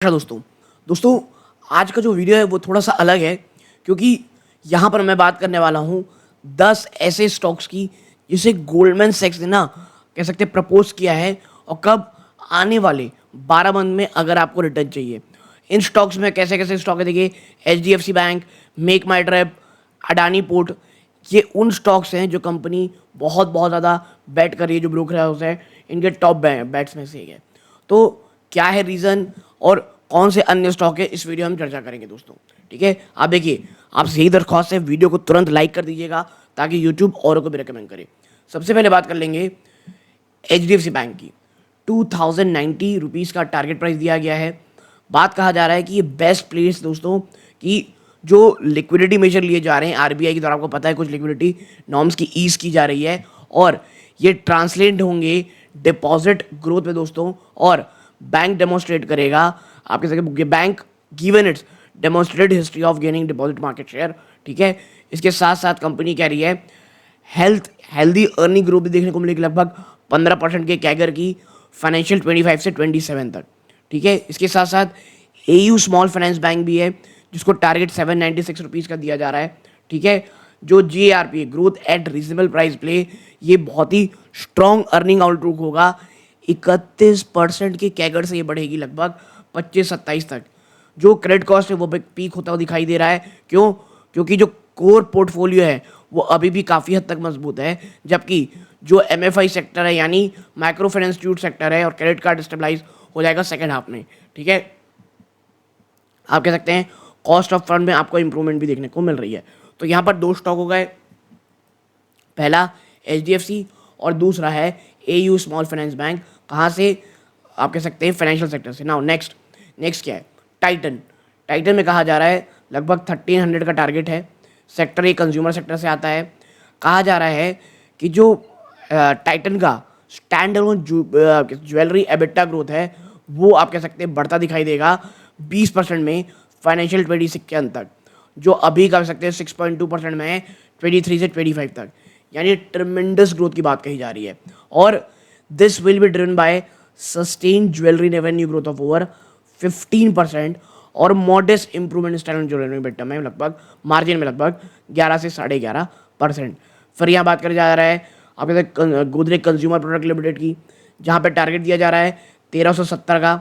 अच्छा दोस्तों आज का जो वीडियो है वो थोड़ा सा अलग है क्योंकि यहाँ पर मैं बात करने वाला हूँ 10 ऐसे स्टॉक्स की जिसे गोल्डमैन सैक्स ने ना कह सकते हैं प्रपोज किया है और कब आने वाले 12 मंथ में अगर आपको रिटर्न चाहिए। इन स्टॉक्स में कैसे कैसे स्टॉक है देखिए, HDFC बैंक, मेक माई ट्रिप, अडानी पोर्ट, ये उन स्टॉक्स हैं जो कंपनी बहुत बहुत ज़्यादा बैट कर रही है, जो ब्रोकर हाउस है इनके टॉप बैट्स में से एक है। तो क्या है रीज़न और कौन से अन्य स्टॉक है, इस वीडियो में हम चर्चा करेंगे दोस्तों। ठीक है, आप देखिए, आपसे यही दरख्वास्त है, वीडियो को तुरंत लाइक कर दीजिएगा ताकि यूट्यूब औरों को भी रिकमेंड करे। सबसे पहले बात कर लेंगे HDFC बैंक की। 2090 रुपीज़ का टारगेट प्राइस दिया गया है। बात कहा जा रहा है कि ये बेस्ट प्लेस दोस्तों कि जो लिक्विडिटी मेजर लिए जा रहे हैं RBI की द्वारा, आपको पता है कुछ लिक्विडिटी नॉर्म्स की ईज की जा रही है और ये ट्रांसलेट होंगे डिपॉजिट ग्रोथ में दोस्तों। और बैंक डेमोन्स्ट्रेट करेगा, आपके सके bank given it's demonstrated history of gaining deposit market share. ठीक है, इसके साथ साथ कंपनी कह रही है हेल्दी अर्निंग ग्रोथ भी देखने को मिलेगी, लगभग 15% के कैगर की फाइनेंशियल 25 से 27 तक। ठीक है, इसके साथ साथ AU स्मॉल फाइनेंस बैंक भी है जिसको टारगेट 796 रुपीज़ का दिया जा रहा है। ठीक है, जो GARP growth at reasonable price play, ये बहुत ही स्ट्रॉन्ग अर्निंग आउटलुक होगा। 31% के कैगर से ये बढ़ेगी लगभग 25-27 तक। जो क्रेडिट कॉस्ट है वो पीक होता हुआ दिखाई दे रहा है। क्यों? क्योंकि जो कोर पोर्टफोलियो है वो अभी भी काफ़ी हद तक मजबूत है, जबकि जो MFI सेक्टर है यानी माइक्रो फाइनेंस इंस्टीट्यूट सेक्टर है और क्रेडिट कार्ड स्टेबलाइज हो जाएगा सेकेंड हाफ में। ठीक है, आप कह सकते हैं कॉस्ट ऑफ फंड में आपको इंप्रूवमेंट भी देखने को मिल रही है। तो यहाँ पर दो स्टॉक हो गए, पहला HDFC और दूसरा है AU स्मॉल फाइनेंस बैंक। कहाँ से? आप कह सकते हैं फाइनेंशियल सेक्टर से। नाउ नेक्स्ट क्या है? टाइटन में कहा जा रहा है लगभग 1300 का टारगेट है। सेक्टर ये कंज्यूमर सेक्टर से आता है। कहा जा रहा है कि जो टाइटन का stand alone jewellery EBITDA growth है वो आप कह सकते हैं बढ़ता दिखाई देगा 20% में फाइनेंशियल 26 के अंत तक, जो अभी कह सकते हैं 6.2% में है 23 से 25 तक, यानी ट्रमेंडस ग्रोथ की बात कही जा रही है। और this will be driven by sustain jewellery revenue growth of over 15% और मॉडेस्ट इंप्रूवमेंट स्टैंड ज्वेलरी बेटा में लगभग मार्जिन में लगभग 11 से 11.5%। फिर यहाँ बात करा जा रहा है आपके गोदरेज कंज्यूमर प्रोडक्ट लिमिटेड की, जहाँ पे टारगेट दिया जा रहा है 1370 का।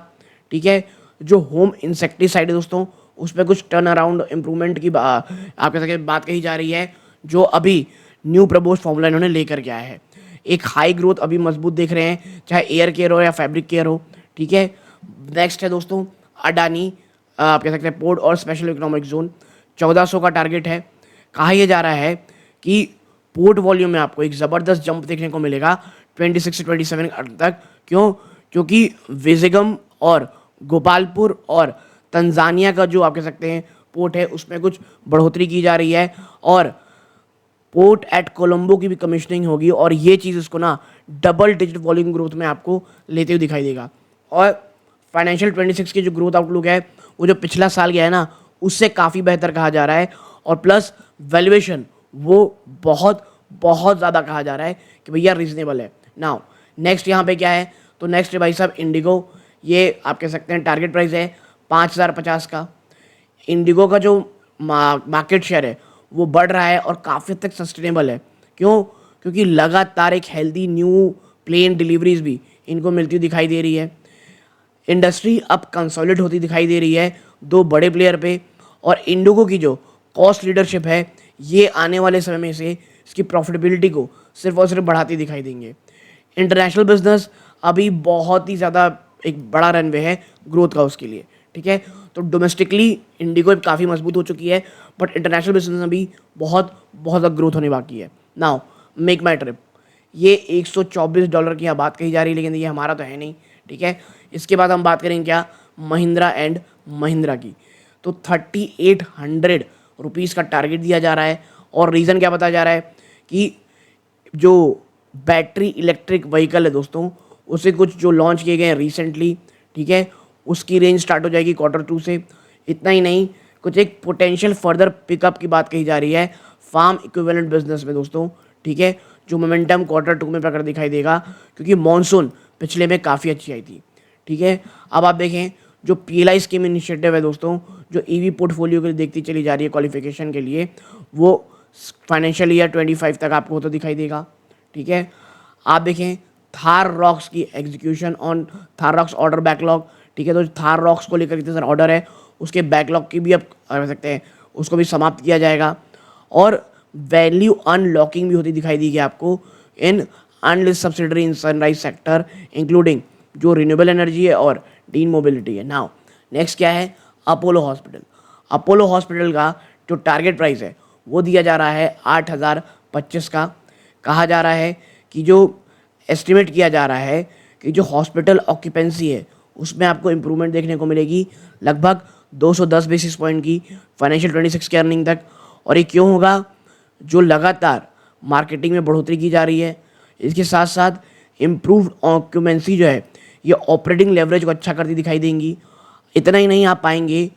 ठीक है, जो होम इंसेक्टिसाइड है दोस्तों उस पर कुछ टर्न अराउंड इंप्रूवमेंट की आप कह सकते बात कही जा रही है, जो अभी न्यू प्रपोज फॉर्मूला इन्होंने लेकर के आया है। एक हाई ग्रोथ अभी मजबूत देख रहे हैं, चाहे एयर केयर हो या फैब्रिक केयर हो। ठीक है, नेक्स्ट है दोस्तों अडानी, आप कह सकते हैं पोर्ट और स्पेशल इकोनॉमिक जोन, 1400 का टारगेट है। कहा यह जा रहा है कि पोर्ट वॉल्यूम में आपको एक ज़बरदस्त जंप देखने को मिलेगा 26 से 27 तक। क्यों? क्योंकि विजिगम और गोपालपुर और तंजानिया का जो आप कह सकते हैं पोर्ट है उसमें कुछ बढ़ोतरी की जा रही है और पोर्ट एट कोलंबो की भी कमिश्निंग होगी और ये चीज़ इसको ना डबल डिजिट वॉल्यूम ग्रोथ में आपको लेते हुए दिखाई देगा। और फाइनेंशियल 26 की जो ग्रोथ आउटलुक है वो जो पिछला साल गया है ना उससे काफ़ी बेहतर कहा जा रहा है और प्लस वैल्यूएशन वो बहुत बहुत ज़्यादा कहा जा रहा है कि भैया रीजनेबल है। नाउ नेक्स्ट यहाँ पे क्या है? तो नेक्स्ट है भाई साहब इंडिगो। ये आप कह सकते हैं टारगेट प्राइस है 5050 का। इंडिगो का जो मार्केट शेयर है वो बढ़ रहा है और काफ़ी हद तक सस्टेनेबल है। क्यों? क्योंकि लगातार एक हेल्दी न्यू प्लेन डिलीवरीज भी इनको मिलती हुई दिखाई दे रही है। इंडस्ट्री अब कंसोलिडेट होती दिखाई दे रही है दो बड़े प्लेयर पे, और इंडिगो की जो कॉस्ट लीडरशिप है ये आने वाले समय में से इसकी प्रॉफिटेबिलिटी को सिर्फ और सिर्फ बढ़ाती दिखाई देंगे। इंटरनेशनल बिजनेस अभी बहुत ही ज़्यादा एक बड़ा रनवे है ग्रोथ का उसके लिए। ठीक है, तो डोमेस्टिकली इंडिगो काफ़ी मजबूत हो चुकी है बट इंटरनेशनल बिजनेस में भी बहुत बहुत ज़्यादा ग्रोथ होने बाकी है। नाउ मेक माई ट्रिप, ये $124 की यहाँ बात कही जा रही है लेकिन ये हमारा तो है नहीं। ठीक है, इसके बाद हम बात करेंगे क्या? महिंद्रा एंड महिंद्रा की। तो 3800 रुपीज़ का टारगेट दिया जा रहा है और रीज़न क्या बताया जा रहा है कि जो बैटरी इलेक्ट्रिक व्हीकल है दोस्तों उसे कुछ जो लॉन्च किए गए हैं रिसेंटली, ठीक है, उसकी रेंज स्टार्ट हो जाएगी Q2 से। इतना ही नहीं, कुछ एक पोटेंशियल फर्दर पिकअप की बात कही जा रही है फार्म इक्विवेलेंट बिजनेस में दोस्तों। ठीक है, जो मोमेंटम Q2 में प्रकट दिखाई देगा क्योंकि मॉनसून पिछले में काफ़ी अच्छी आई थी। ठीक है, अब आप देखें जो PLI स्कीम इनिशिएटिव है दोस्तों, जो EV पोर्टफोलियो के लिए देखती चली जा रही है क्वालिफिकेशन के लिए, वो फाइनेंशियल ईयर 25 तक आपको होता दिखाई देगा। ठीक है, आप देखें थार रॉक्स की execution on Thar rocks order backlog. ठीक है, तो थार रॉक्स को लेकर कितने सारे ऑर्डर है, उसके बैकलॉग की भी आप कह सकते हैं उसको भी समाप्त किया जाएगा। और वैल्यू अनलॉकिंग भी होती दिखाई देगी आपको in unlisted subsidiary in sunrise sector, including जो रिन्यूएबल एनर्जी है और डीन मोबिलिटी है। नाउ नेक्स्ट क्या है, अपोलो हॉस्पिटल। अपोलो हॉस्पिटल का जो टारगेट प्राइस है वो दिया जा रहा है 8,025 का। कहा जा रहा है कि जो एस्टिमेट किया जा रहा है कि जो हॉस्पिटल ऑक्यूपेंसी है उसमें आपको इम्प्रूवमेंट देखने को मिलेगी लगभग 210 बेसिस पॉइंट की फाइनेंशियल 26 की अर्निंग तक। और ये क्यों होगा, जो लगातार मार्केटिंग में बढ़ोतरी की जा रही है, इसके साथ साथ इम्प्रूव्ड ऑक्यूपेंसी जो है ये ऑपरेटिंग लेवरेज को अच्छा करती दिखाई देंगी। इतना ही नहीं, आप पाएंगे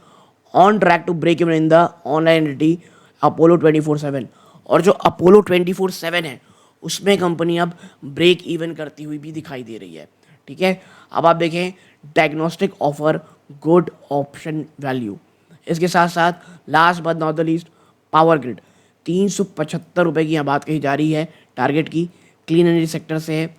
on track to break even in the online entity Apollo 24/7। और जो अपोलो 24/7 है उसमें कंपनी अब ब्रेक इवन करती हुई भी दिखाई दे रही है। ठीक है, अब आप देखें diagnostic offer good option value. इसके साथ साथ last but not the least power grid, 375 रुपये की यहाँ बात कही जा रही है टारगेट की, क्लीन एनर्जी सेक्टर से है।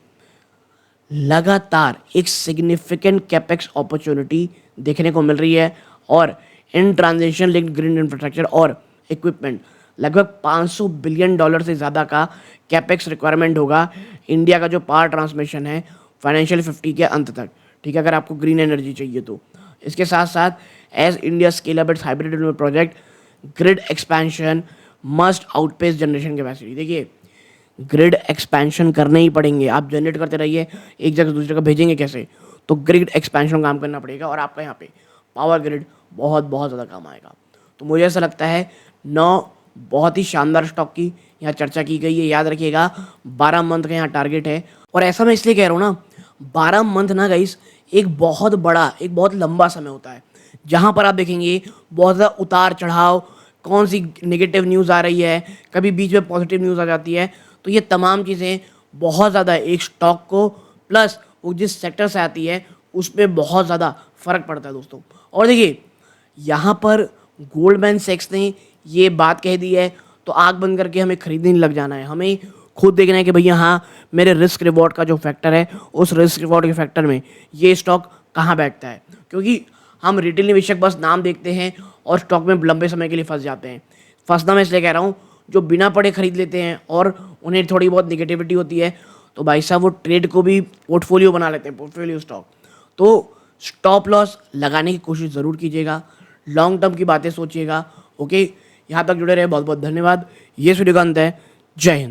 लगातार एक सिग्निफिकेंट कैपेक्स अपॉर्चुनिटी देखने को मिल रही है और इन ट्रांजिशन लिंक्ड ग्रीन इंफ्रास्ट्रक्चर और इक्विपमेंट लगभग $500 बिलियन से ज़्यादा का कैपेक्स रिक्वायरमेंट होगा इंडिया का जो पावर ट्रांसमिशन है फाइनेंशियल 50 के अंत तक। ठीक है, अगर आपको ग्रीन एनर्जी चाहिए तो। इसके साथ साथ as India scale up its hybrid project, grid expansion must outpace generation capacity. देखिए ग्रिड एक्सपेंशन करने ही पड़ेंगे, आप जनरेट करते रहिए, एक जगह से दूसरी जगह भेजेंगे कैसे, तो ग्रिड एक्सपेंशन काम करना पड़ेगा और आपका यहाँ पे पावर ग्रिड बहुत बहुत ज़्यादा काम आएगा। तो मुझे ऐसा लगता है 9 बहुत ही शानदार स्टॉक की यहाँ चर्चा की गई है। याद रखिएगा 12 मंथ का यहाँ टारगेट है। और ऐसा मैं इसलिए कह रहा हूँ ना, 12 मंथ ना गाइस एक बहुत बड़ा, एक बहुत लंबा समय होता है जहाँ पर आप देखेंगे बहुत ज़्यादा उतार चढ़ाव, कौन सी नेगेटिव न्यूज़ आ रही है, कभी बीच में पॉजिटिव न्यूज़ आ जाती है। तो ये तमाम चीज़ें बहुत ज़्यादा एक स्टॉक को प्लस वो जिस सेक्टर से आती है उसमें बहुत ज़्यादा फ़र्क पड़ता है दोस्तों। और देखिए यहाँ पर गोल्डमैन सैक्स ने ये बात कह दी है तो आंख बंद करके हमें खरीदने नहीं लग जाना है, हमें खुद देखना है कि भैया हाँ मेरे रिस्क रिवॉर्ड का जो फैक्टर है उस रिस्क रिवॉर्ड के फैक्टर में ये स्टॉक कहाँ बैठता है। क्योंकि हम रिटेल निवेशक बस नाम देखते हैं और स्टॉक में लंबे समय के लिए फंस जाते हैं। फंसना मैं इसलिए कह रहा हूँ, जो बिना पढ़े खरीद लेते हैं और उन्हें थोड़ी बहुत निगेटिविटी होती है तो भाई साहब वो ट्रेड को भी पोर्टफोलियो बना लेते हैं, पोर्टफोलियो स्टॉक। तो स्टॉप लॉस लगाने की कोशिश ज़रूर कीजिएगा, लॉन्ग टर्म की बातें सोचिएगा। ओके, यहाँ तक जुड़े रहे, बहुत बहुत धन्यवाद। ये वीडियो का अंत है। जय हिंद।